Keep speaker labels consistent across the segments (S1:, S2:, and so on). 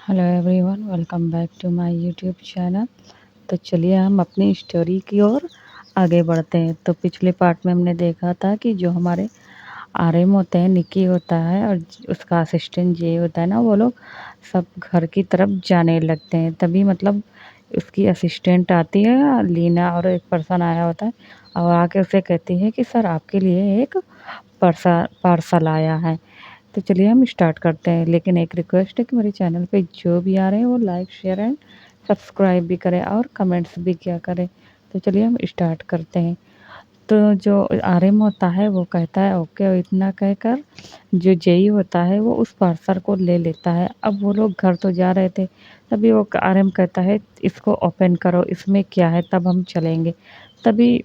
S1: Hello everyone, welcome back to my YouTube channel. तो चलिए हम अपनी स्टोरी की ओर आगे बढ़ते हैं। तो पिछले पार्ट में हमने देखा था कि जो हमारे आरएम होते हैं, निकी होता है और उसका असिस्टेंट जे होता है ना, वो लोग सब घर की तरफ जाने लगते हैं। तभी मतलब उसकी असिस्टेंट आती है लीना, और एक पर्सन आया होता है और आके उसे कहती है कि सर आपके लिए एक पार्सल आया है। तो चलिए हम स्टार्ट करते हैं, लेकिन एक रिक्वेस्ट है कि मेरे चैनल पे जो भी आ रहे हैं वो लाइक शेयर एंड सब्सक्राइब भी करें और कमेंट्स भी किया करें। तो चलिए हम स्टार्ट करते हैं। तो जो आरएम होता है वो कहता है ओके, और इतना कहकर जो जेई होता है वो उस पार्सल को ले लेता है। अब वो लोग घर तो जा रहे थे, तभी वो आरएम कहता है इसको ओपन करो, इसमें क्या है, तब हम चलेंगे। तभी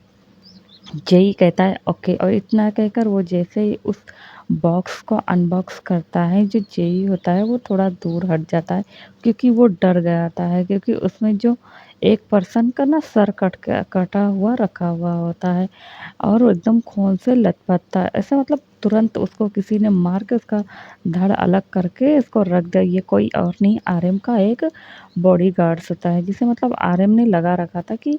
S1: जेई कहता है ओके, और इतना कहकर वो जैसे ही उस बॉक्स को अनबॉक्स करता है, जो जेई होता है वो थोड़ा दूर हट जाता है क्योंकि वो डर गया था है, क्योंकि उसमें जो एक पर्सन का ना सर कटा हुआ रखा हुआ होता है और वो एकदम खून से लथपथ था। ऐसा मतलब तुरंत उसको किसी ने मार के उसका धड़ अलग करके इसको रख दिया। ये कोई और नहीं, आरएम का एक बॉडीगार्ड्स होता है, जिसे मतलब आरएम ने लगा रखा था कि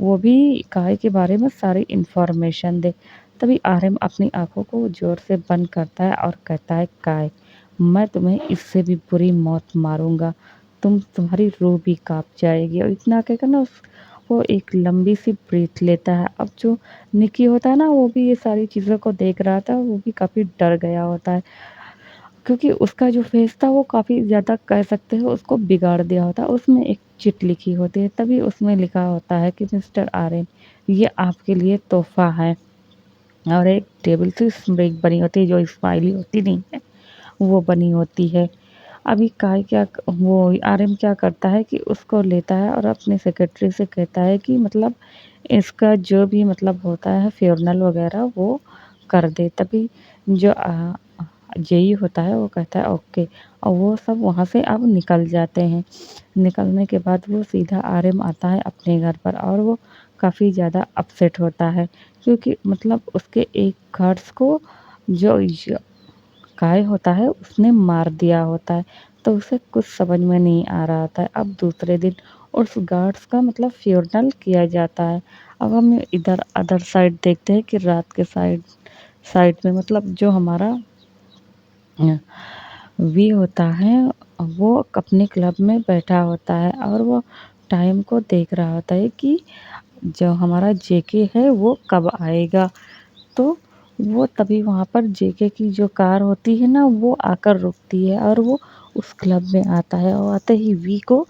S1: वो भी काय के बारे में सारी इन्फॉर्मेशन दे। तभी आरएम अपनी आंखों को जोर से बंद करता है और कहता है काय, मैं तुम्हें इससे भी बुरी मौत मारूंगा, तुम्हारी रूह भी कांप जाएगी। और इतना कहकर ना वो एक लंबी सी ब्रीथ लेता है। अब जो निकी होता है ना, वो भी ये सारी चीज़ों को देख रहा था, वो भी काफ़ी डर गया होता है क्योंकि उसका जो फेस था वो काफ़ी ज़्यादा कह सकते हो उसको बिगाड़ दिया होता है। उसमें एक चिट लिखी होती है, तभी उसमें लिखा होता है कि मिस्टर आर्यन, ये आपके लिए तोहफा है। और एक टेबल से स्मृति बनी होती है, जो स्माइली होती नहीं है, वो बनी होती है। अभी काय क्या, वो आर्यन क्या करता है कि उसको लेता है और अपने सेक्रेटरी से कहता है कि मतलब इसका जो भी मतलब होता है फ्यूनरल वगैरह वो कर दे। तभी जो जेई होता है वो कहता है ओके, और वो सब वहाँ से अब निकल जाते हैं। निकलने के बाद वो सीधा आरएम आता है अपने घर पर, और वो काफ़ी ज़्यादा अपसेट होता है क्योंकि मतलब उसके एक गार्ड्स को जो काय होता है उसने मार दिया होता है। तो उसे कुछ समझ में नहीं आ रहा था। अब दूसरे दिन उस गार्ड्स का मतलब फ्यूनरल किया जाता है। अब हम इधर अदर साइड देखते हैं कि रात के साइड साइड में मतलब जो हमारा वी होता है, वो अपने क्लब में बैठा होता है और वो टाइम को देख रहा होता है कि जो हमारा जेके है वो कब आएगा। तो वो तभी वहाँ पर जेके की जो कार होती है ना, वो आकर रुकती है और वो उस क्लब में आता है, और आते ही वी को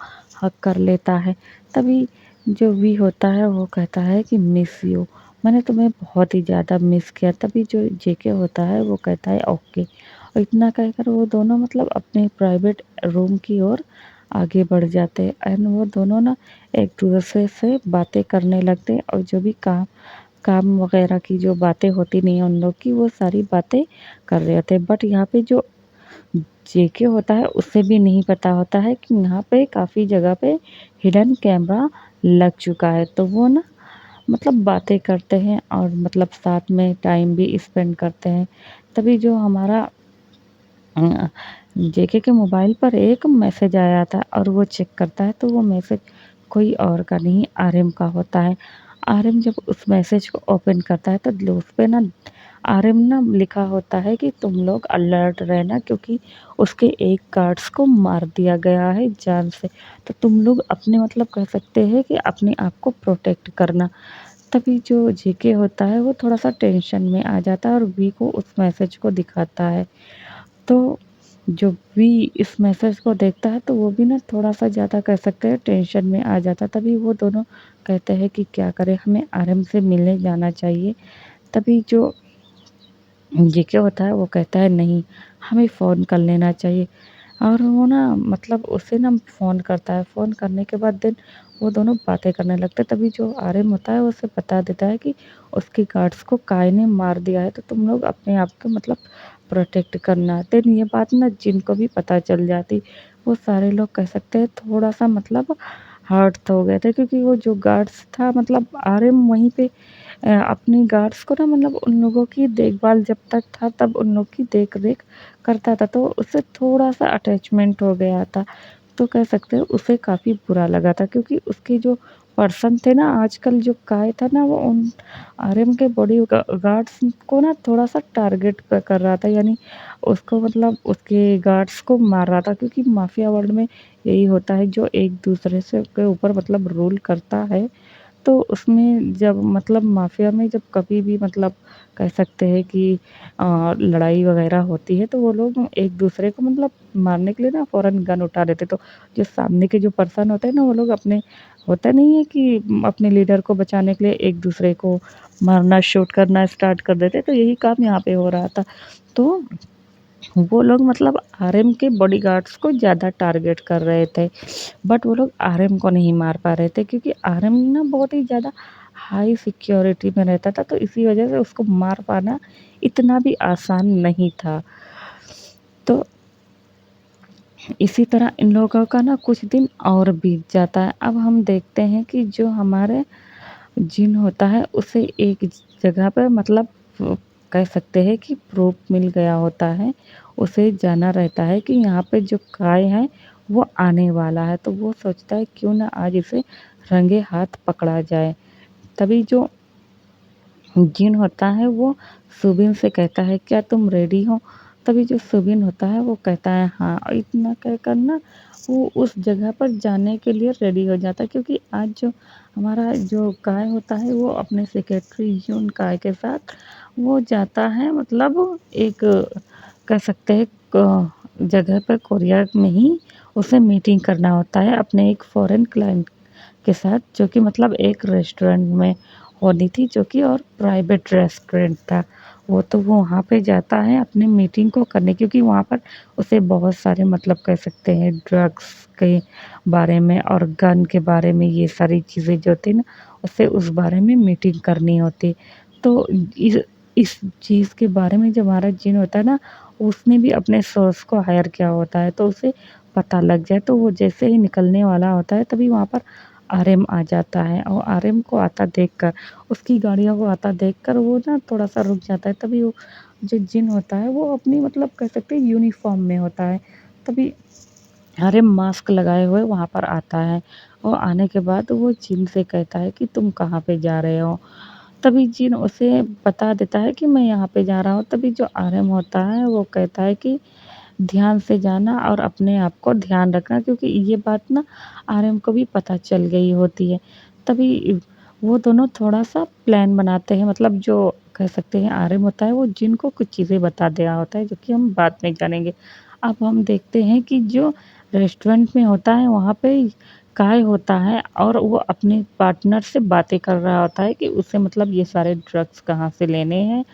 S1: हक कर लेता है। तभी जो वी होता है वो कहता है कि मिस यू, मैंने तुम्हें बहुत ही ज़्यादा मिस किया। तभी जो जेके होता है वो कहता है ओके, और इतना कहकर वो दोनों मतलब अपने प्राइवेट रूम की ओर आगे बढ़ जाते हैं। एंड वो दोनों ना एक दूसरे से बातें करने लगते हैं, और जो भी काम काम वगैरह की जो बातें होती नहीं है उन लोग की, वो सारी बातें कर रहे होते हैं। बट यहाँ पे जो जेके होता है उसे भी नहीं पता होता है कि यहाँ पे काफ़ी जगह पे हिडन कैमरा लग चुका है। तो वो ना मतलब बातें करते हैं और मतलब साथ में टाइम भी स्पेंड करते हैं। तभी जो हमारा जेके के मोबाइल पर एक मैसेज आया था और वो चेक करता है, तो वो मैसेज कोई और का नहीं, आरएम का होता है। आरएम जब उस मैसेज को ओपन करता है तो उस पे ना आरएम ना लिखा होता है कि तुम लोग अलर्ट रहना, क्योंकि उसके एक गार्ड्स को मार दिया गया है जान से। तो तुम लोग अपने मतलब कह सकते हैं कि अपने आप को प्रोटेक्ट करना। तभी जो जेके होता है वो थोड़ा सा टेंशन में आ जाता है और वी को उस मैसेज को दिखाता है। तो जो भी इस मैसेज को देखता है तो वो भी ना थोड़ा-सा ज़्यादा कह सकते हैं टेंशन में आ जाता है। तभी वो दोनों कहते हैं कि क्या करें, हमें आरएम से मिलने जाना चाहिए। तभी जो जेके होता है वो कहता है नहीं, हमें फ़ोन कर लेना चाहिए। और वो ना मतलब उसे ना फ़ोन करता है। फ़ोन करने के बाद देन वो दोनों बातें करने लगते हैं। तभी जो आरएम होता है वो उसे बता देता है कि उसके गार्ड्स को काय ने मार दिया है, तो तुम लोग अपने आप को मतलब प्रोटेक्ट करना। देन ये बात ना जिनको भी पता चल जाती, वो सारे लोग कह सकते हैं थोड़ा-सा मतलब हर्ट तो हो गए थे, क्योंकि वो जो गार्ड्स था मतलब आरएम वहीं पे अपने गार्ड्स को ना मतलब उन लोगों की देखभाल जब तक था तब उन लोग की देख-रेख करता था, तो उससे थोड़ा-सा अटैचमेंट हो गया था। तो कह सकते हैं उसे काफ़ी बुरा लगा था, क्योंकि उसके जो पर्सन थे ना, आजकल जो काय था ना वो उन आर्यन के बॉडीगार्ड्स को ना थोड़ा-सा टारगेट कर रहा था, यानी उसको मतलब उसके गार्ड्स को मार रहा था, क्योंकि माफिया वर्ल्ड में यही होता है, जो एक दूसरे से के ऊपर मतलब रूल करता है, तो उसमें जब मतलब माफिया में जब कभी भी मतलब कह सकते हैं कि लड़ाई वगैरह होती है, तो वो लोग एक दूसरे को मतलब मारने के लिए ना फ़ौरन गन उठा लेते। तो जो सामने के जो पर्सन होते हैं ना, वो लोग अपने होता नहीं है कि अपने लीडर को बचाने के लिए एक दूसरे को मारना, शूट करना स्टार्ट कर देते। तो यही काम यहाँ पे हो रहा था। तो वो लोग मतलब आरएम के बॉडीगार्ड्स को ज़्यादा टारगेट कर रहे थे, बट वो लोग आरएम को नहीं मार पा रहे थे, क्योंकि आरएम ना बहुत ही ज़्यादा हाई सिक्योरिटी में रहता था, तो इसी वजह से उसको मार पाना इतना भी आसान नहीं था। तो इसी तरह इन लोगों का ना कुछ दिन और बीत जाता है। अब हम देखते हैं कि जो हमारे जिन होता है उसे एक जगह पर मतलब कह सकते हैं कि प्रूफ मिल गया होता है। उसे जाना रहता है कि यहाँ पे जो काय है वो आने वाला है, तो वो सोचता है क्यों ना आज इसे रंगे हाथ पकड़ा जाए। तभी जो जिन होता है वो सुबिन से कहता है क्या तुम रेडी हो? तभी जो सुबिन होता है वो कहता है हाँ, और इतना कहकर ना वो उस जगह पर जाने के लिए रेडी हो जाता है, क्योंकि आज जो हमारा जो काय होता है वो अपने सेक्रेटरी यून काय के साथ वो जाता है, मतलब एक कह सकते हैं जगह पर कोरिया में ही उसे मीटिंग करना होता है अपने एक फॉरेन क्लाइंट के साथ, जो कि मतलब एक रेस्टोरेंट में होनी थी, जो कि और प्राइवेट रेस्टोरेंट था। वो वहाँ पे जाता है अपनी मीटिंग को करने, क्योंकि वहाँ पर उसे बहुत सारे मतलब कह सकते हैं ड्रग्स के बारे में और गन के बारे में, ये सारी चीज़ें जो थी ना उसे उस बारे में मीटिंग करनी होती। तो इस चीज़ के बारे में जो हमारा जिन होता है ना, उसने भी अपने सोर्स को हायर किया होता है, तो उसे पता लग जाए। तो वो जैसे ही निकलने वाला होता है, तभी वहाँ पर आरएम आ जाता है, और आरएम को आता देखकर, उसकी गाड़ियों को आता देखकर वो ना थोड़ा-सा रुक जाता है। तभी वो जो जिन होता है वो अपनी मतलब कह सकते हैं यूनिफ़ॉर्म में होता है। तभी आरएम मास्क लगाए हुए वहाँ पर आता है, और आने के बाद वो जिन से कहता है कि तुम कहाँ पे जा रहे हो? तभी जिन उसे बता देता है कि मैं यहाँ पे जा रहा हूँ। तभी जो आरएम होता है वो कहता है कि ध्यान से जाना और अपने आप को ध्यान रखना, क्योंकि ये बात ना आर्यन को भी पता चल गई होती है। तभी वो दोनों थोड़ा-सा प्लान बनाते हैं, मतलब जो कह सकते हैं आर्यन होता है वो जिन को कुछ चीज़ें बता दिया होता है, जो कि हम बाद में जानेंगे। अब हम देखते हैं कि जो रेस्टोरेंट में होता है वहाँ पे काय होता है, और वो अपने पार्टनर से बातें कर रहा होता है कि उसे मतलब ये सारे ड्रग्स कहाँ से लेने हैं,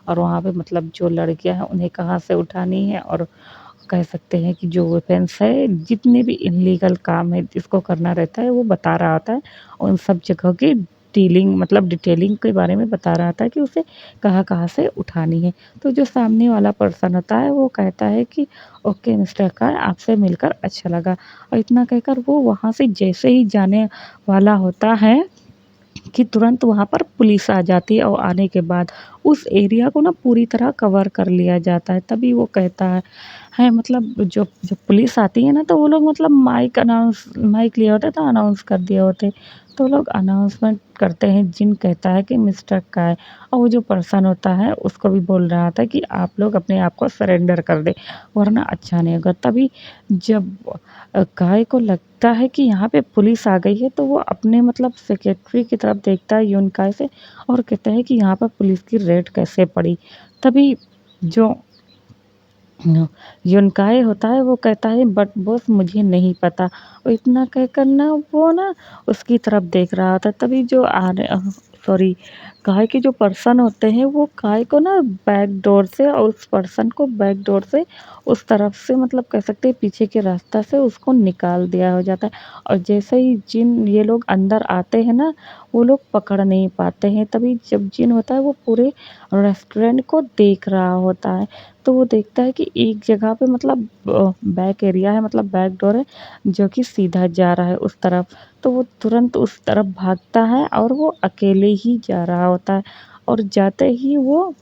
S1: और वहाँ पे मतलब जो लड़कियाँ हैं उन्हें कहाँ से उठानी है, और कह सकते हैं कि जो वेपन्स है, जितने भी इल्लीगल काम है जिसको करना रहता है वो बता रहा होता है। उन सब जगह की डीलिंग मतलब डिटेलिंग के बारे में बता रहा था कि उसे कहाँ-कहाँ से उठानी है। तो जो सामने वाला पर्सन होता है वो कहता है कि ओके मिस्टर कार, आपसे मिलकर अच्छा लगा, और इतना कहकर वो वहाँ से जैसे ही जाने वाला होता है कि तुरंत वहाँ पर पुलिस आ जाती है, और आने के बाद उस एरिया को ना पूरी तरह कवर कर लिया जाता है। तभी वो कहता है मतलब जो जब पुलिस आती है ना, तो वो लोग मतलब माइक लिए होते तो अनाउंस कर दिए होते। तो लोग अनाउंसमेंट करते हैं, जिन कहता है कि मिस्टर काय, और वो जो पर्सन होता है उसको भी बोल रहा था कि आप लोग अपने आप को सरेंडर कर दें, वरना अच्छा नहीं होगा। तभी जब काय को लगता है कि यहाँ पे पुलिस आ गई है, तो वो अपने मतलब सेक्रेटरी की तरफ देखता है यून काय से, और कहता है कि यहाँ पर पुलिस की रेड कैसे पड़ी। तभी जो यूनकाय होता है वो कहता है बट बॉस मुझे नहीं पता, और इतना कहकर ना वो ना उसकी तरफ देख रहा होता है। तभी जो सॉरी, काय के जो पर्सन होते हैं वो काय को ना बैक डोर से, और उस पर्सन को बैक डोर से उस तरफ से मतलब कह सकते हैं पीछे के रास्ता से उसको निकाल दिया हो जाता है। और जैसे ही जिन ये लोग अंदर आते हैं ना, वो लोग पकड़ नहीं पाते हैं। तभी जब जिन होता है वो पूरे रेस्टोरेंट को देख रहा होता है, तो वो देखता है कि एक जगह पे मतलब बैक एरिया है, मतलब बैक डोर है, जो कि सीधा जा रहा है उस तरफ। तो वो तुरंत उस तरफ भागता है, और वो अकेले ही जा रहा होता है, और जाते ही वो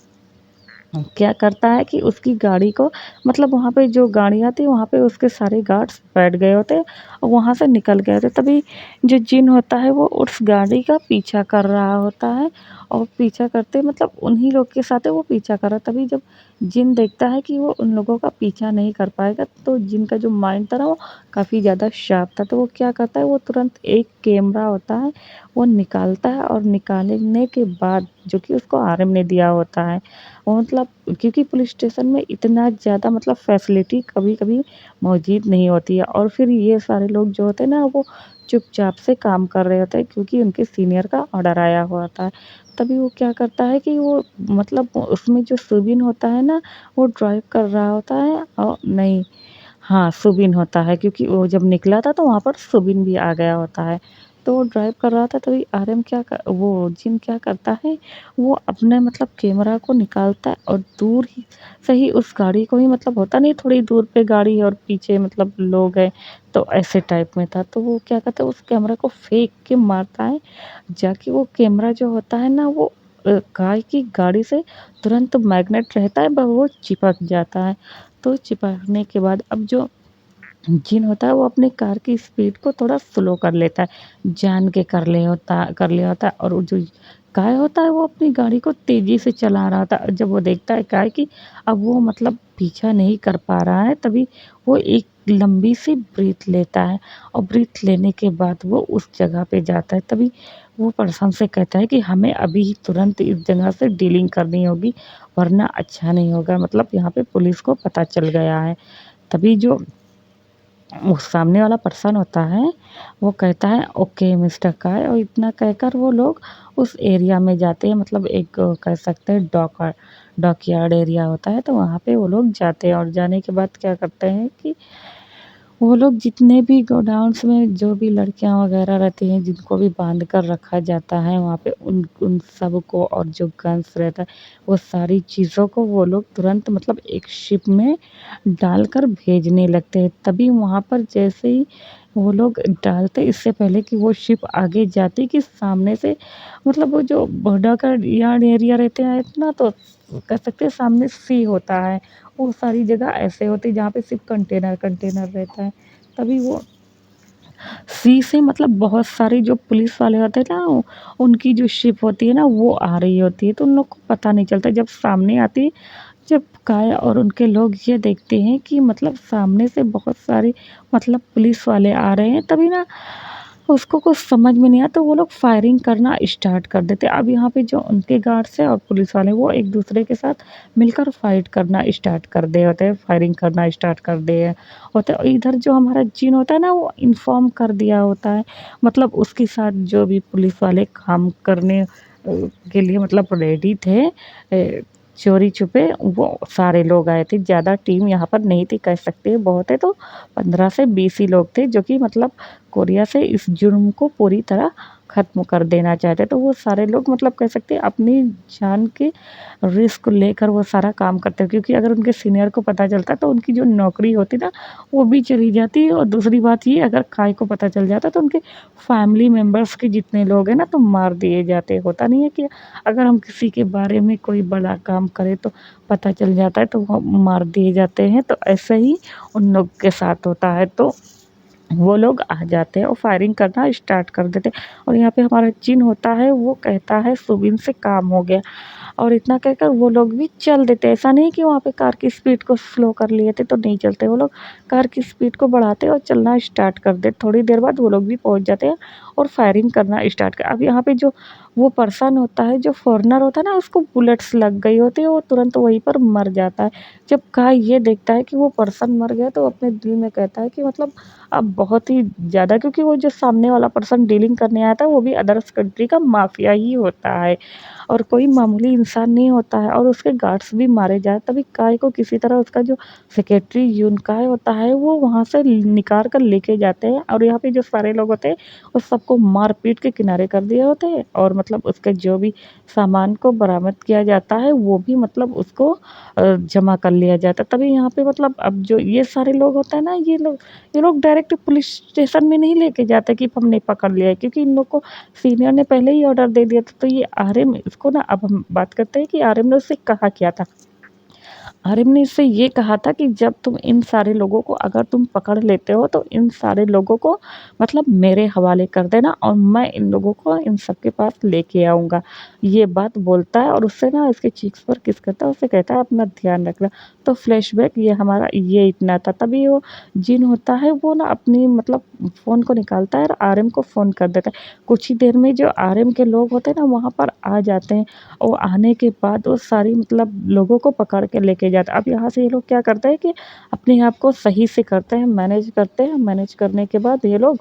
S1: क्या करता है कि उसकी गाड़ी को मतलब वहाँ पे जो गाड़ियाँ थी वहाँ पे उसके सारे गार्ड्स बैठ गए होते और वहाँ से निकल गए थे। तभी जो जिन होता है वो उस गाड़ी का पीछा कर रहा होता है और पीछा करते मतलब उन्हीं लोग के साथ है वो पीछा कर रहा है। तभी जब जिन देखता है कि वो उन लोगों का पीछा नहीं कर पाएगा तो जिन का जो माइंड था ना वो काफ़ी ज़्यादा शार्प था। तो वो क्या करता है वो तुरंत एक कैमरा होता है वो निकालता है और निकालने के बाद जो कि उसको आरएम ने दिया होता है वो मतलब क्योंकि पुलिस स्टेशन में इतना ज़्यादा मतलब फैसिलिटी कभी-कभी मौजूद नहीं होती है और फिर ये सारे लोग जो होते हैं ना वो चुपचाप से काम कर रहे होते हैं क्योंकि उनके सीनियर का ऑर्डर आया हुआ होता है। तभी वो क्या करता है कि वो मतलब उसमें जो सुबिन होता है ना वो ड्राइव कर रहा होता है और नहीं हाँ, सुबिन होता है क्योंकि वो जब निकला था तो वहाँ पर सुबिन भी आ गया होता है। तो वो ड्राइव कर रहा था तभी आर्यन वो जिन क्या करता है, वो अपने मतलब कैमरा को निकालता है और दूर ही से ही उस गाड़ी को ही मतलब होता नहीं थोड़ी दूर पे गाड़ी है और पीछे मतलब लोग हैं, तो ऐसे टाइप में था। तो वो क्या कहते हैं उस कैमरा को फेंक के मारता है, जाके वो कैमरा जो होता है ना वो गाय की गाड़ी से तुरंत मैग्नेट रहता है वो चिपक जाता है। तो चिपकने के बाद अब जो जिन होता है वो अपनी कार की स्पीड को थोड़ा स्लो कर लेता है, जान के कर लिया होता है और वो जो गाय होता है वो अपनी गाड़ी को तेज़ी से चला रहा था और जब वो देखता है गाय कि अब वो मतलब पीछा नहीं कर पा रहा है तभी वो एक लंबी सी ब्रीथ लेता है और ब्रीथ लेने के बाद वो उस जगह पे जाता है। तभी वो पर्सन से कहता है कि हमें अभी ही तुरंत इस जगह से डीलिंग करनी होगी वरना अच्छा नहीं होगा, मतलब यहाँ पे पुलिस को पता चल गया है। तभी जो वो सामने वाला पर्सन होता है, वो कहता है ओके मिस्टर काय और इतना कहकर वो लोग उस एरिया में जाते हैं मतलब एक कह सकते हैं डॉकयार्ड एरिया होता है तो वहाँ पे वो लोग जाते हैं और जाने के बाद क्या करते हैं कि वो लोग जितने भी गोडाउन्स में जो भी लड़कियां वगैरह रहती हैं जिनको भी बांध कर रखा जाता है वहाँ पे उन उन सब को और जो गन्स रहता है वो सारी चीज़ों को वो लोग तुरंत मतलब एक शिप में डालकर भेजने लगते हैं। तभी वहाँ पर जैसे ही वो लोग डालते इससे पहले कि वो शिप आगे जाती कि सामने से मतलब वो जो बॉर्डर का यार्ड एरिया रहते हैं ना तो कह सकते हैं सामने सी होता है। वो सारी जगह ऐसे होती है जहाँ पे सिर्फ़ कंटेनर रहता है। तभी वो सी से मतलब बहुत सारे जो पुलिस वाले होते हैं ना, उनकी जो शिप होती है ना, वो आ रही होती है, तो उन लोग को पता नहीं चलता। जब सामने आती है, जब काया और उनके लोग ये देखते हैं कि मतलब सामने से बहुत सारे मतलब पुलिस वाले आ रहे हैं, तभी ना उसको कुछ समझ में नहीं आया तो वो लोग फायरिंग करना स्टार्ट कर देते हैं। अब यहाँ पे जो उनके गार्ड्स हैं और पुलिस वाले वो एक दूसरे के साथ मिलकर फाइट करना स्टार्ट कर दिए होते हैं, फायरिंग करना स्टार्ट कर दिए होते हैं। और इधर जो हमारा जिन होता है ना वो इन्फॉर्म कर दिया होता है, मतलब उसके साथ जो भी पुलिस वाले काम करने के लिए मतलब रेडी थे चोरी छुपे वो सारे लोग आए थे। ज़्यादा टीम यहाँ पर नहीं थी कह सकते हैं, बहुत है तो 15 से 20 ही लोग थे जो कि मतलब कोरिया से इस जुर्म को पूरी तरह ख़त्म कर देना चाहते। तो वो सारे लोग मतलब कह सकते हैं अपनी जान के रिस्क लेकर वो सारा काम करते हैं क्योंकि अगर उनके सीनियर को पता चलता तो उनकी जो नौकरी होती ना वो भी चली जाती और दूसरी बात ये अगर काय को पता चल जाता तो उनके फैमिली मेम्बर्स के जितने लोग हैं ना तो मार दिए जाते। होता नहीं है कि अगर हम किसी के बारे में कोई बड़ा काम करें तो पता चल जाता है तो वो मार दिए जाते हैं, तो ऐसे ही उन लोग के साथ होता है। तो वो लोग आ जाते हैं और फायरिंग करना स्टार्ट कर देते हैं और यहाँ पे हमारा जिन होता है वो कहता है सुबिन से काम हो गया और इतना कहकर वो लोग भी चल देते हैं। ऐसा नहीं कि वहाँ पे कार की स्पीड को स्लो कर लिए थे तो नहीं चलते, वो लोग कार की स्पीड को बढ़ाते और चलना स्टार्ट कर देते। थोड़ी देर बाद वो लोग भी पहुँच जाते हैं और फायरिंग करना स्टार्ट कर। अब यहाँ पे जो वो पर्सन होता है जो फॉरेनर होता है ना उसको बुलेट्स लग गई होती है, वो तुरंत वहीं पर मर जाता है। जब काय ये देखता है कि वो पर्सन मर गया तो अपने दिल में कहता है कि मतलब अब बहुत ही ज़्यादा, क्योंकि वो जो सामने वाला पर्सन डीलिंग करने आया था वो भी अदर्स कंट्री का माफिया ही होता है और कोई मामूली इंसान नहीं होता है और उसके गार्ड्स भी मारे जाए। तभी काय को किसी तरह उसका जो सेक्रेटरी यूनकाय होता है वो वहाँ से निकाल कर लेके जाते हैं और यहाँ पे जो सारे लोग होते हैं उस सबको मार पीट के किनारे कर दिए होते हैं और मतलब उसके जो भी सामान को बरामद किया जाता है वो भी मतलब उसको जमा कर लिया जाता है। तभी यहाँ पे मतलब अब जो ये सारे लोग होते हैं ना ये लोग डायरेक्ट पुलिस स्टेशन में नहीं लेके जाते कि हमने पकड़ लिया है, क्योंकि इन लोग को सीनियर ने पहले ही ऑर्डर दे दिया था। तो ये आरएम इसको ना अब हम बात करते हैं कि आरएम ने उससे कहा क्या था। आरिफ ने इससे ये कहा था कि जब तुम इन सारे लोगों को अगर तुम पकड़ लेते हो तो इन सारे लोगों को मतलब मेरे हवाले कर देना और मैं इन लोगों को इन सब के पास लेके आऊँगा। ये बात बोलता है और उससे ना इसके चीक्स पर किस करता है, उससे कहता है अपना ध्यान रखना। तो फ्लैशबैक ये हमारा ये इतना था, तभी वो जिन होता है वो ना अपनी मतलब फ़ोन को निकालता है और आरएम को फ़ोन कर देता है। कुछ ही देर में जो आरएम के लोग होते हैं ना वहाँ पर आ जाते हैं और आने के बाद वो सारी मतलब लोगों को पकड़ के लेके जाते हैं। अब यहाँ से ये लोग क्या करते हैं कि अपने आप को सही से करते हैं, मैनेज करते हैं, मैनेज करने के बाद ये लोग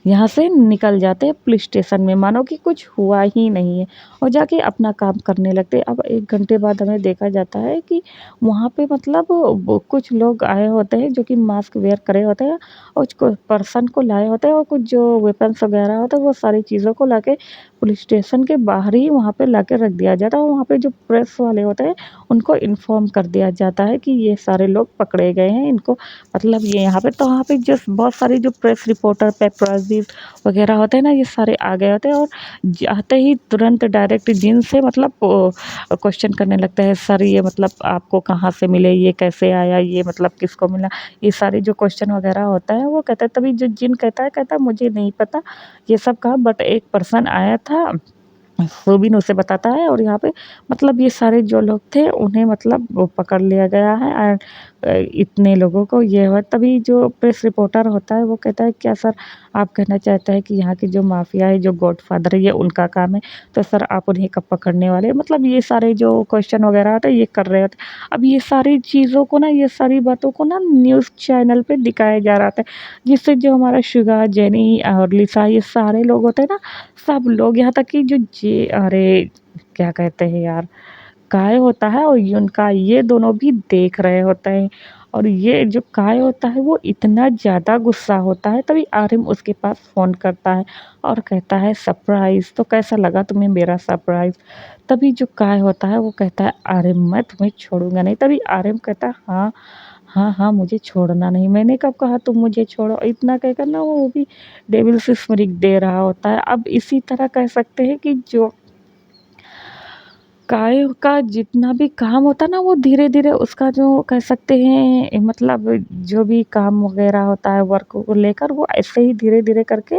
S1: यहाँ से निकल जाते हैं पुलिस स्टेशन में, मानो कि कुछ हुआ ही नहीं है और जाके अपना काम करने लगते हैं। अब 1 घंटे बाद हमें देखा जाता है कि वहाँ पे मतलब वो कुछ लोग आए होते हैं जो कि मास्क वेयर करे होते हैं और कुछ पर्सन को लाए होते हैं और कुछ जो वेपन्स वगैरह होते हैं वो सारी चीज़ों को लाके पुलिस स्टेशन के बाहर ही वहाँ पे लाके रख दिया जाता है और वहाँ पे जो प्रेस वाले होते हैं उनको इन्फॉर्म कर दिया जाता है कि ये सारे लोग पकड़े गए हैं, इनको मतलब ये यहाँ पे तो वहाँ पे जस्ट बहुत सारी जो प्रेस रिपोर्टर पेपराज़ीज़ वगैरह होते हैं ना, ये सारे आ गए होते हैं और आते ही तुरंत डायरेक्ट जिनसे मतलब क्वेश्चन करने लगता है, सर ये मतलब आपको कहाँ से मिले, ये कैसे आया, ये मतलब किसको मिला, ये सारे जो क्वेश्चन वगैरह होता है वो कहता है। तभी जो जिन कहता है मुझे नहीं पता ये सब कहा, बट एक पर्सन आया था रूबिन उसे बताता है और यहाँ पे मतलब ये सारे जो लोग थे उन्हें मतलब वो पकड़ लिया गया है एंड इतने लोगों को ये हुआ। तभी जो प्रेस रिपोर्टर होता है वो कहता है क्या सर आप कहना चाहते हैं कि यहाँ की जो माफिया है, जो गॉडफादर है, ये उनका काम है, तो सर आप उन्हें कब पकड़ने वाले हैं? मतलब ये सारे जो क्वेश्चन वगैरह होते हैं ये कर रहे होते हैं। अब ये सारी चीज़ों को ना, ये सारी बातों को ना न्यूज़ चैनल पे दिखाया जा रहा था, जिससे जो हमारा शुगा, जेनी और लिसा ये सारे लोग होते हैं ना, सब लोग यहाँ तक कि जो अरे क्या कहते हैं यार, काय होता है और युनका, ये दोनों भी देख रहे होते हैं और ये जो काय होता है वो इतना ज़्यादा गुस्सा होता है। तभी आरिम उसके पास फ़ोन करता है और कहता है सरप्राइज़, तो कैसा लगा तुम्हें मेरा सरप्राइज़? तभी जो काय होता है वो कहता है आरिम मैं तुम्हें छोड़ूँगा नहीं। तभी आरिम कहता है हाँ, हाँ, हाँ मुझे छोड़ना नहीं। मैंने कब कहा तुम मुझे छोड़ो? इतना कहकर ना वो भी डेविल से स्मरिक दे रहा होता है। अब इसी तरह कह सकते हैं कि जो काय का जितना भी काम होता है ना वो धीरे-धीरे उसका जो कह सकते हैं मतलब जो भी काम वग़ैरह होता है वर्क को लेकर वो ऐसे ही धीरे-धीरे करके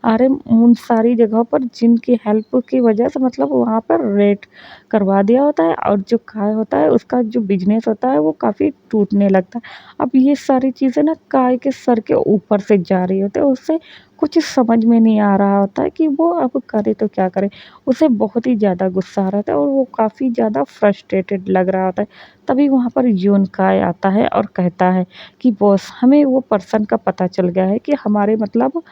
S1: आर्यन उन सारी जगहों पर जिनकी हेल्प की वज़ह से मतलब वहाँ पर रेड करवा दिया होता है और जो काय होता है उसका जो बिज़नेस होता है वो काफ़ी टूटने लगता है। अब ये सारी चीज़ें ना काय के सर के ऊपर से जा रही होती है, उससे कुछ समझ में नहीं आ रहा होता है कि वो अब करे तो क्या करे? उसे बहुत ही ज़्यादा गुस्सा आ रहा था और वो काफ़ी ज़्यादा फ्रस्ट्रेटेड लग रहा होता है। तभी वहाँ पर यूनकाय आता है और कहता है कि बॉस हमें वो पर्सन का पता चल गया है कि हमारे मतलब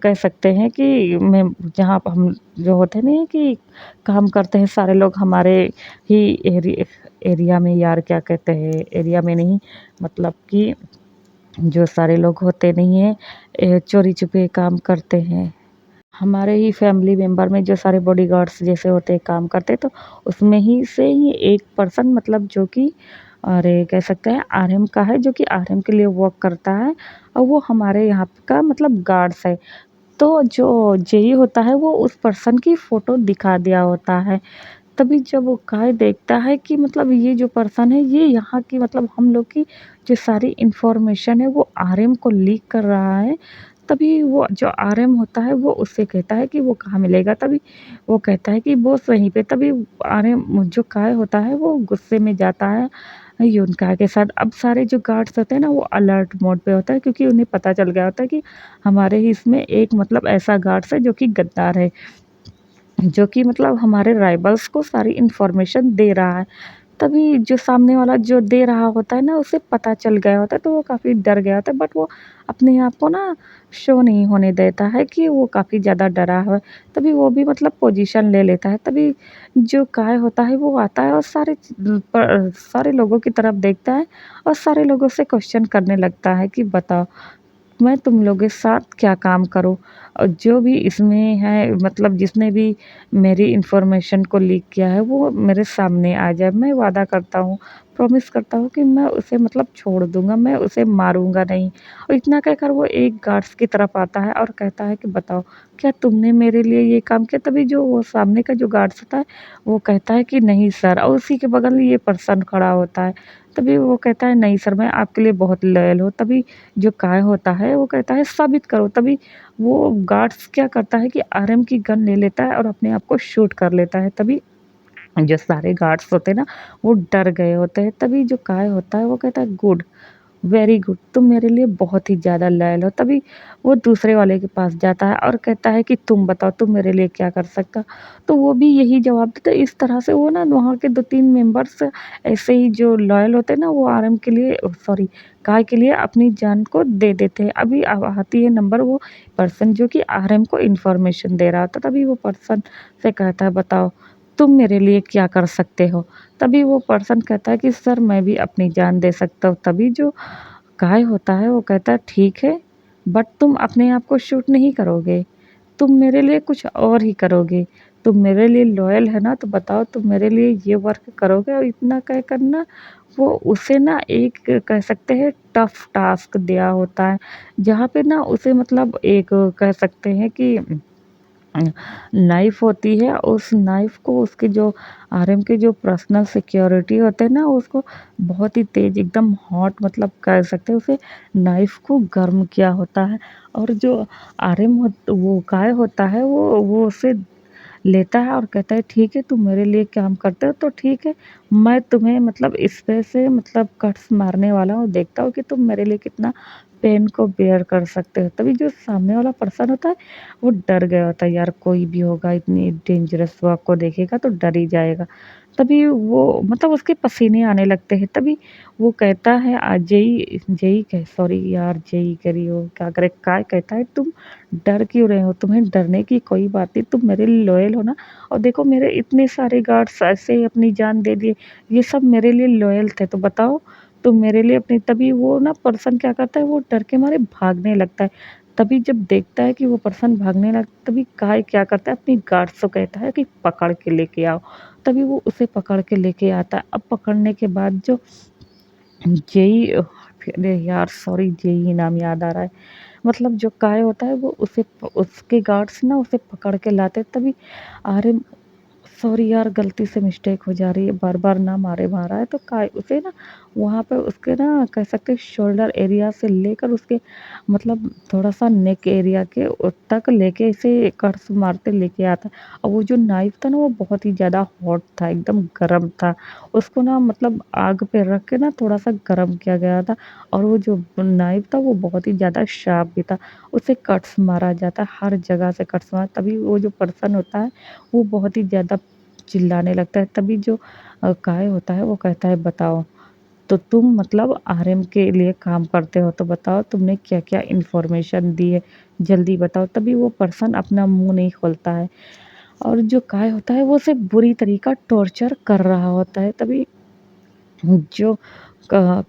S1: कह सकते हैं कि मैं जहाँ प हम जो होते हैं ना कि काम करते हैं सारे लोग हमारे ही एरिया में, यार क्या कहते हैं, एरिया में नहीं मतलब कि जो सारे लोग होते नहीं हैं चोरी-छुपे काम करते हैं। हमारे ही फैमिली मेंबर में जो सारे बॉडीगार्ड्स जैसे होते हैं काम करते, तो उसमें ही से ही एक पर्सन मतलब जो कि अरे कह सकते हैं आरएम का है, जो कि आरएम के लिए वर्क करता है और वो हमारे यहाँ का मतलब गार्ड्स है। तो जो जेई होता है वो उस पर्सन की फ़ोटो दिखा दिया होता है। तभी जब वो काय देखता है कि मतलब ये जो पर्सन है ये यहाँ की मतलब हम लोग की जो सारी इन्फॉर्मेशन है वो आरएम को लीक कर रहा है। तभी वो जो आरएम होता है वो उससे कहता है कि वो कहाँ मिलेगा? तभी वो कहता है कि बॉस वहीं पे। तभी आरएम जो काय होता है वो गुस्से में जाता है यूनका के साथ। अब सारे जो गार्ड्स होते हैं ना वो अलर्ट मोड पे होता है क्योंकि उन्हें पता चल गया होता है कि हमारे ही इसमें एक मतलब ऐसा गार्ड्स है जो कि गद्दार है। जो कि मतलब हमारे राइवल्स को सारी इन्फॉर्मेशन दे रहा है। तभी जो सामने वाला जो दे रहा होता है ना उसे पता चल गया होता है तो वो काफ़ी डर गया होता है, बट वो अपने आप को ना शो नहीं होने देता है कि वो काफ़ी ज़्यादा डरा हुआ है। तभी वो भी मतलब पोजीशन ले लेता है। तभी जो काय होता है वो आता है और सारे लोगों की तरफ देखता है और सारे लोगों से क्वेश्चन करने लगता है कि बताओ मैं तुम लोगों के साथ क्या काम करूँ? और जो भी इसमें है मतलब जिसने भी मेरी इन्फॉर्मेशन को लीक किया है वो मेरे सामने आ जाए। मैं वादा करता हूँ प्रॉमिस करता हूँ कि मैं उसे मतलब छोड़ दूँगा, मैं उसे मारूँगा नहीं। और इतना कहकर वो एक गार्ड्स की तरफ आता है और कहता है कि बताओ, क्या तुमने मेरे लिए ये काम किया? तभी जो वो सामने का जो गार्ड्स होता है, वो कहता है कि नहीं सर, और उसी के बगल में ये पर्सन खड़ा होता है। तभी वो कहता है नहीं सर, मैं आपके लिए बहुत लॉयल हूँ। तभी जो काय होता है वो कहता है साबित करो। तभी वो गार्ड्स क्या करता है कि आरएम की गन ले लेता है और अपने आप को शूट कर लेता है। तभी जो सारे गार्ड्स होते हैं ना, वो डर गए होते हैं। तभी जो काय होता है वो कहता है गुड, वेरी गुड, तुम मेरे लिए बहुत ही ज़्यादा लॉयल हो। तभी वो दूसरे वाले के पास जाता है और कहता है कि तुम बताओ, तुम मेरे लिए क्या कर सकता? तो वो भी यही जवाब देता है। इस तरह से वो ना वहाँ के 2-3 मेंबर्स ऐसे ही जो लॉयल होते हैं ना, वो आरएम के लिए सॉरी काय के लिए अपनी जान को दे देते हैं। अभी अब आती है नंबर वो पर्सन जो कि आरएम को इन्फॉर्मेशन दे रहा होता है। तभी वो पर्सन से कहता है बताओ, तुम मेरे लिए क्या कर सकते हो? तभी वो पर्सन कहता है कि सर मैं भी अपनी जान दे सकता हूँ। तभी जो काय होता है वो कहता है ठीक है, बट तुम अपने आप को शूट नहीं करोगे, तुम मेरे लिए कुछ और ही करोगे। तुम मेरे लिए लॉयल है ना, तो बताओ तुम मेरे लिए ये वर्क करोगे? और इतना कह कर ना वो उसे ना एक कह सकते हैं टफ टास्क दिया होता है, जहाँ पे ना उसे मतलब एक कह सकते हैं कि नाइफ़ होती है, उस नाइफ़ को उसके जो आरएम के जो पर्सनल सिक्योरिटी होते हैं ना, उसको बहुत ही तेज़ एकदम हॉट मतलब कह सकते हैं उसे नाइफ़ को गर्म किया होता है। और जो आरएम वो काय होता है वो उसे लेता है और कहता है ठीक है तुम मेरे लिए काम करते हो तो ठीक है, मैं तुम्हें मतलब इस पे से मतलब कट्स मारने वाला हूँ, देखता हूँ कि तुम मेरे लिए कितना पेन को बेयर कर सकते हो। तभी जो सामने वाला पर्सन होता है वो डर गया होता है, यार कोई भी होगा इतनी डेंजरस वर्क को देखेगा तो डर ही जाएगा। तभी वो मतलब उसके पसीने आने लगते हैं। तभी वो कहता है जेई जेई कह सॉरी यार जेई कह रही हो, क्या करे, काय कहता है तुम डर क्यों रहे हो? तुम्हें डरने की कोई बात नहीं, तुम मेरे लिए लॉयल हो ना? और देखो मेरे इतने सारे गार्ड्स ऐसे ही अपनी जान दे दिए, ये सब मेरे लिए लॉयल थे, तो बताओ तुम मेरे लिए अपनी तभी वो ना पर्सन क्या करता है, वो डर के मारे भागने लगता है। तभी जब देखता है कि वो पर्सन भागने लगता तभी काय क्या करता है, अपनी गार्ड्स को कहता है कि पकड़ के लेके आओ। तभी वो उसे पकड़ के लेके आता है। अब पकड़ने के बाद जो जेई अरे यार सॉरी जेई नाम याद आ रहा है। मतलब जो काय होता है वो उसे उसके गार्ड्स ना उसे पकड़ के लाते तभी आर्यन सॉरी यार गलती से मिस्टेक हो जा रही है, बार-बार ना मारे मारा है तो काय उसे ना वहाँ पे उसके ना कह सकते हैं शोल्डर एरिया से लेकर उसके मतलब थोड़ा-सा नेक एरिया के तक लेके इसे कर्स मारते लेके आता है। और वो जो नाइफ था ना वो बहुत ही ज़्यादा हॉट था, एकदम गरम था। उसको ना मतलब आग पे रख के ना थोड़ा-सा गरम किया गया था और वो जो नाइफ था वो बहुत ही ज़्यादा शार्प भी था। उसे कट्स मारा जाता है, हर जगह से कट्स मारा तभी वो जो पर्सन होता है वो बहुत ही ज़्यादा चिल्लाने लगता है। तभी जो काय होता है वो कहता है बताओ, तो तुम मतलब आरएम के लिए काम करते हो तो बताओ तुमने क्या-क्या इन्फॉर्मेशन दी है? जल्दी बताओ। तभी वो पर्सन अपना मुँह नहीं खोलता है और जो काय होता है वो उसे बुरी तरीक़ा टॉर्चर कर रहा होता है। तभी जो क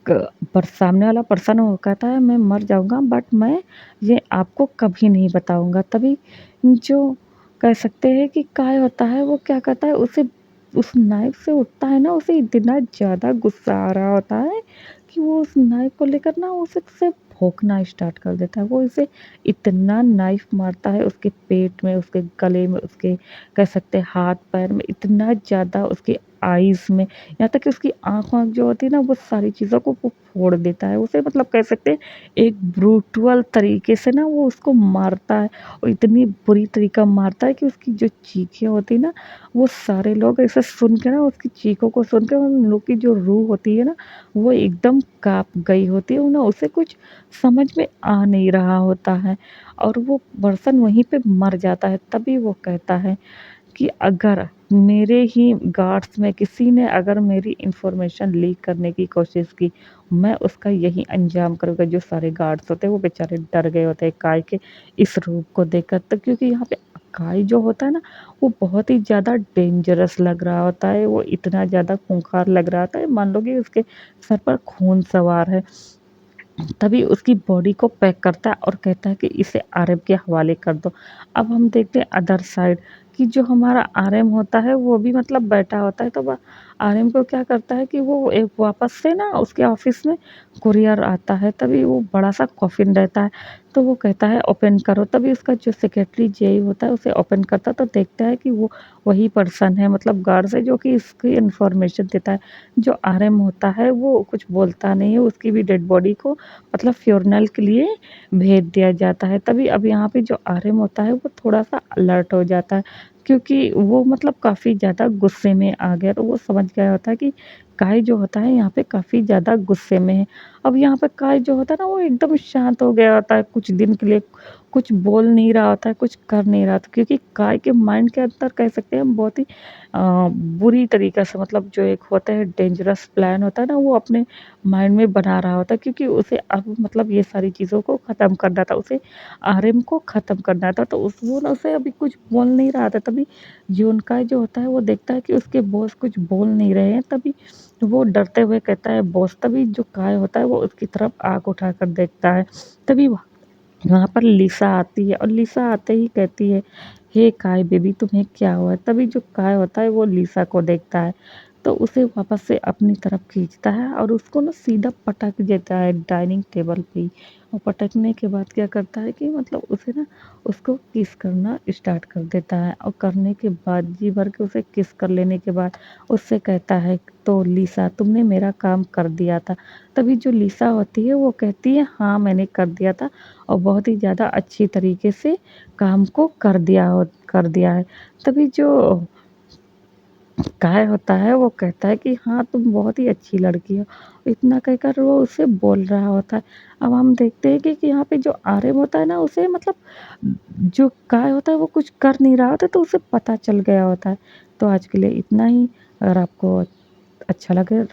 S1: क पर सामने वाला पर्सन वो कहता है मैं मर जाऊँगा बट मैं ये आपको कभी नहीं बताऊँगा। तभी जो कह सकते हैं कि काय होता है वो क्या करता है उसे उस नाइफ़ से उठता है ना, उसे इतना ज़्यादा गुस्सा आ रहा होता है कि वो उस नाइफ़ को लेकर ना उसे भौंकना स्टार्ट कर देता है। वो इसे इतना नाइफ़ मारता है उसके पेट में, उसके गले में, उसके कह सकते हैं हाथ-पैर में, इतना ज़्यादा उसकी आइज़ में, यहाँ तक कि उसकी आँख-वाँख जो होती है ना वो सारी चीज़ों को वो फोड़ देता है। उसे मतलब कह सकते हैं एक ब्रूटल तरीके से ना वो उसको मारता है और इतनी बुरी तरीक़ा मारता है कि उसकी जो चीखें होती है ना, वो सारे लोग ऐसे सुन के ना उसकी चीखों को सुन के उन लोग की जो रूह होती है ना, वो एकदम काँप गई होती है। ना उसे कुछ समझ में आ नहीं रहा होता है और वो पर्सन वहीं पे मर जाता है। तभी वो कहता है कि अगर मेरे ही गार्ड्स में किसी ने अगर मेरी इन्फॉर्मेशन लीक करने की कोशिश की, मैं उसका यही अंजाम करूँगा। जो सारे गार्ड्स होते हैं वो बेचारे डर गए होते हैं काय के इस रूप को देखकर तो क्योंकि यहाँ पे काय जो होता है ना, वो बहुत ही ज़्यादा डेंजरस लग रहा होता है। वो इतना ज़्यादा खूंखार लग रहा था, मान लो कि उसके सर पर खून सवार है। तभी उसकी बॉडी को पैक करता है और कहता है कि इसे आरएम के हवाले कर दो। अब हम देखते हैं अदर साइड कि जो हमारा आरएम होता है वो भी मतलब बैठा होता है तो आर्यन को क्या करता है कि वो एक वापस से ना उसके ऑफ़िस में कुरियर आता है, तभी वो बड़ा-सा कॉफ़िन रहता है, तो वो कहता है ओपन करो, तभी उसका जो सेक्रेटरी जेई होता है उसे ओपन करता है तो देखता है कि वो वही पर्सन है मतलब गार्ड्स है जो कि इसकी इन्फॉर्मेशन देता है। जो आरएम होता है वो कुछ बोलता नहीं है, उसकी भी डेड बॉडी को मतलब फ्यूनेरल के लिए भेज दिया जाता है। तभी अब यहाँ पे जो आरएम होता है वो थोड़ा-सा अलर्ट हो जाता है, क्योंकि वो मतलब काफ़ी ज़्यादा गुस्से में आ गया, तो वो समझ गया होता है कि काई जो होता है यहाँ पे काफ़ी ज़्यादा गुस्से में है। अब यहाँ पे काई जो होता है ना वो एकदम शांत हो गया होता है कुछ दिन के लिए, कुछ बोल नहीं रहा होता है, कुछ कर नहीं रहा था क्योंकि काई के माइंड के अंदर कह सकते हैं हम बहुत ही बुरी तरीक़े से मतलब जो एक होता है डेंजरस प्लान होता है ना वो अपने माइंड में बना रहा होता है क्योंकि उसे अब मतलब ये सारी चीज़ों को ख़त्म करना था, उसे आरएम को ख़त्म करना था, तो वो ना उसे अभी कुछ बोल नहीं रहा था। तभी यूनकाई जो होता है वो देखता है कि उसके बॉस कुछ बोल नहीं रहे हैं, तभी वो डरते हुए कहता है बॉस, तभी जो काय होता है वो उसकी तरफ आँख उठाकर देखता है। तभी वहाँ पर लिसा आती है और लिसा आते ही कहती है, "हे काय बेबी तुम्हें क्या हुआ है?" तभी जो काय होता है वो लिसा को देखता है, तो उसे वापस से अपनी तरफ खींचता है और उसको ना सीधा पटक देता है डाइनिंग टेबल पे ही। और पटकने के बाद क्या करता है कि मतलब उसे ना उसको किस करना स्टार्ट कर देता है और करने के बाद जी भर के उसे किस कर लेने के बाद उससे कहता है, "तो लिसा तुमने मेरा काम कर दिया था।" तभी जो लिसा होती है वो कहती है, "हाँ, मैंने कर दिया था और बहुत ही ज़्यादा अच्छी तरीके से काम को कर दिया है।" तभी जो काय होता है वो कहता है कि हाँ, तुम बहुत ही अच्छी लड़की हो। इतना कहकर वो उससे बोल रहा होता है। अब हम देखते हैं कि यहाँ पे जो आर्यन होता है ना उसे मतलब जो काय होता है वो कुछ कर नहीं रहा होता, तो उसे पता चल गया होता है। तो आज के लिए इतना ही, अगर आपको अच्छा लगे